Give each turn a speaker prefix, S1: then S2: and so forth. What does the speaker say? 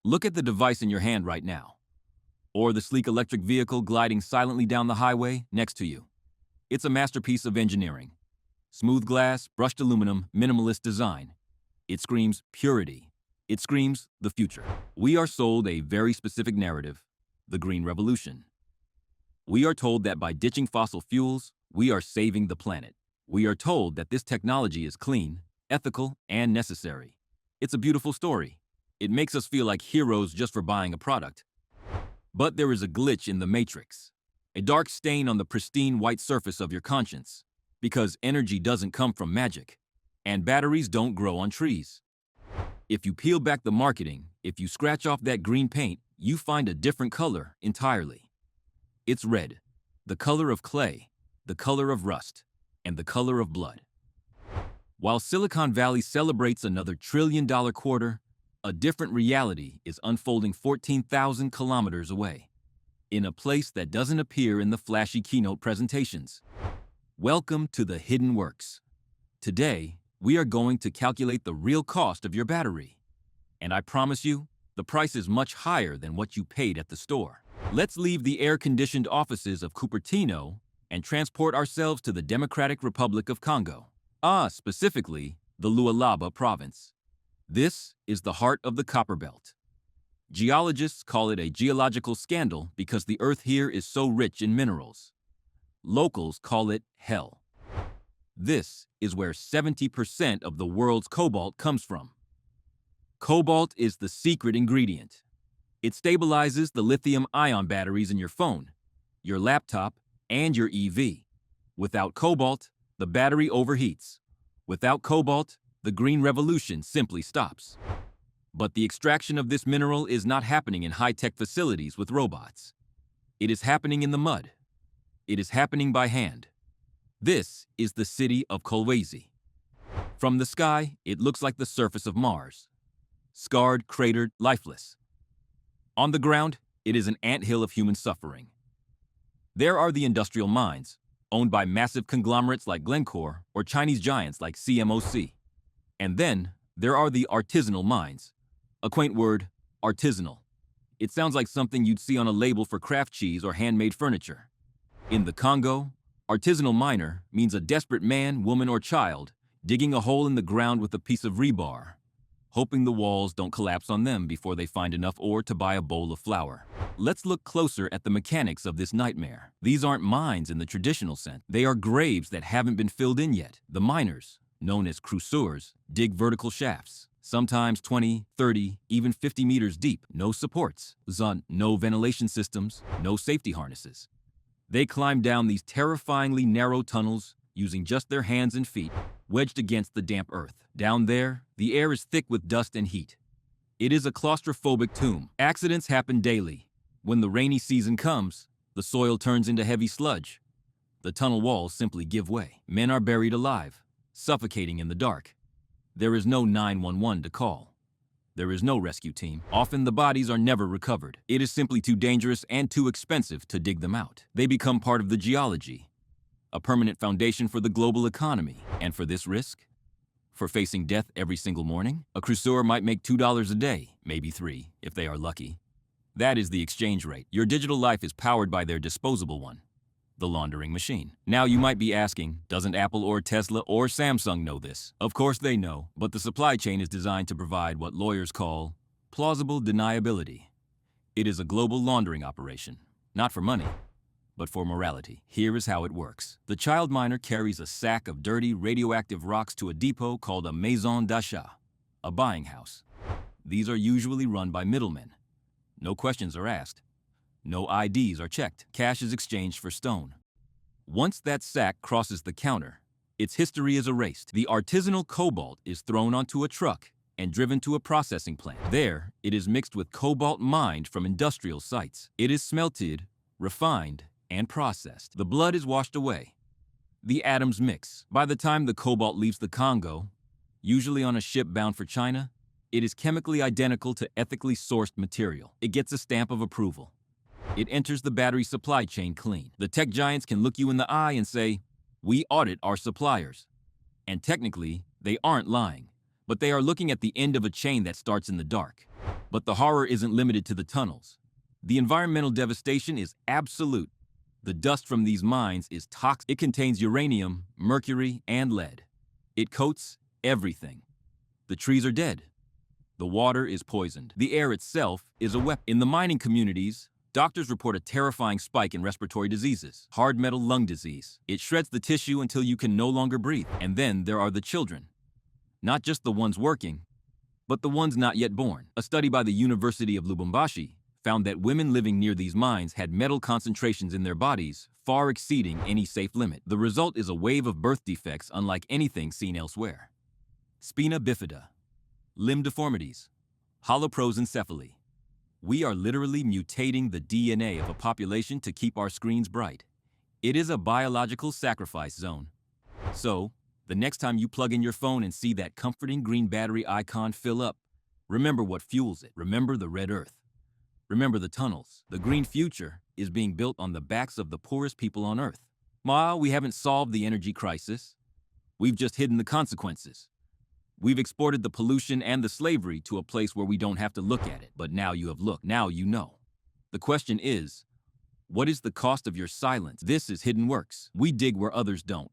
S1: Look at the device in your hand right now, or the sleek electric vehicle gliding silently down the highway next to you. It's a masterpiece of engineering. Smooth glass, brushed aluminum, minimalist design. It screams purity. It screams the future. We are sold a very specific narrative, the Green Revolution. We are told that by ditching fossil fuels, we are saving the planet. We are told that this technology is clean, ethical, and necessary. It's a beautiful story. It makes us feel like heroes just for buying a product. But there is a glitch in the matrix, a dark stain on the pristine white surface of your conscience, because energy doesn't come from magic, and batteries don't grow on trees. If you peel back the marketing, if you scratch off that green paint, you find a different color entirely. It's red, the color of clay, the color of rust, and the color of blood. While Silicon Valley celebrates another trillion-dollar quarter, a different reality is unfolding 14,000 kilometers away, in a place that doesn't appear in the flashy keynote presentations. Welcome to the Hidden Works. Today, we are going to calculate the real cost of your battery. And I promise you, the price is much higher than what you paid at the store. Let's leave the air-conditioned offices of Cupertino and transport ourselves to the Democratic Republic of Congo. Specifically, the Lualaba province. This is the heart of the Copper Belt. Geologists call it a geological scandal because the earth here is so rich in minerals. Locals call it hell. This is where 70% of the world's cobalt comes from. Cobalt is the secret ingredient. It stabilizes the lithium-ion batteries in your phone, your laptop, and your EV. Without cobalt, the battery overheats. Without cobalt, the green revolution simply stops. But the extraction of this mineral is not happening in high-tech facilities with robots. It is happening in the mud. It is happening by hand. This is the city of Kolwezi. From the sky, it looks like the surface of Mars. Scarred, cratered, lifeless. On the ground, it is an anthill of human suffering. There are the industrial mines, owned by massive conglomerates like Glencore or Chinese giants like CMOC. And then, there are the artisanal mines. A quaint word, artisanal. It sounds like something you'd see on a label for craft cheese or handmade furniture. In the Congo, artisanal miner means a desperate man, woman, or child digging a hole in the ground with a piece of rebar, hoping the walls don't collapse on them before they find enough ore to buy a bowl of flour. Let's look closer at the mechanics of this nightmare. These aren't mines in the traditional sense. They are graves that haven't been filled in yet. The miners, known as creuseurs, dig vertical shafts, sometimes 20, 30, even 50 meters deep. No supports, no ventilation systems, no safety harnesses. They climb down these terrifyingly narrow tunnels using just their hands and feet, wedged against the damp earth. Down there, the air is thick with dust and heat. It is a claustrophobic tomb. Accidents happen daily. When the rainy season comes, the soil turns into heavy sludge. The tunnel walls simply give way. Men are buried alive, suffocating in the dark. There is no 911 to call. There is no rescue team. Often the bodies are never recovered. It is simply too dangerous and too expensive to dig them out. They become part of the geology, a permanent foundation for the global economy. And for this risk, for facing death every single morning, a creuseur might make $2 a day, maybe $3, if they are lucky. That is the exchange rate. Your digital life is powered by their disposable one, the laundering machine. Now you might be asking, doesn't Apple or Tesla or Samsung know this? Of course they know, but the supply chain is designed to provide what lawyers call plausible deniability. It is a global laundering operation, not for money, but for morality. Here is how it works. The child miner carries a sack of dirty, radioactive rocks to a depot called a maison d'achat, a buying house. These are usually run by middlemen. No questions are asked. No IDs are checked. Cash is exchanged for stone. Once that sack crosses the counter, its history is erased. The artisanal cobalt is thrown onto a truck and driven to a processing plant. There, it is mixed with cobalt mined from industrial sites. It is smelted, refined, and processed. The blood is washed away. The atoms mix. By the time the cobalt leaves the Congo, usually on a ship bound for China, it is chemically identical to ethically sourced material. It gets a stamp of approval. It enters the battery supply chain clean. The tech giants can look you in the eye and say, "We audit our suppliers." And technically, they aren't lying, but they are looking at the end of a chain that starts in the dark. But the horror isn't limited to the tunnels. The environmental devastation is absolute. The dust from these mines is toxic. It contains uranium, mercury, and lead. It coats everything. The trees are dead. The water is poisoned. The air itself is a weapon. In the mining communities, doctors report a terrifying spike in respiratory diseases, hard metal lung disease. It shreds the tissue until you can no longer breathe. And then there are the children. Not just the ones working, but the ones not yet born. A study by the University of Lubumbashi found that women living near these mines had metal concentrations in their bodies far exceeding any safe limit. The result is a wave of birth defects unlike anything seen elsewhere. Spina bifida, limb deformities, holoprosencephaly. We are literally mutating the DNA of a population to keep our screens bright. It is a biological sacrifice zone. So, the next time you plug in your phone and see that comforting green battery icon fill up, remember what fuels it. Remember the red earth. Remember the tunnels. The green future is being built on the backs of the poorest people on Earth. While we haven't solved the energy crisis, we've just hidden the consequences. We've exported the pollution and the slavery to a place where we don't have to look at it. But now you have looked. Now you know. The question is, what is the cost of your silence? This is Hidden Works. We dig where others don't.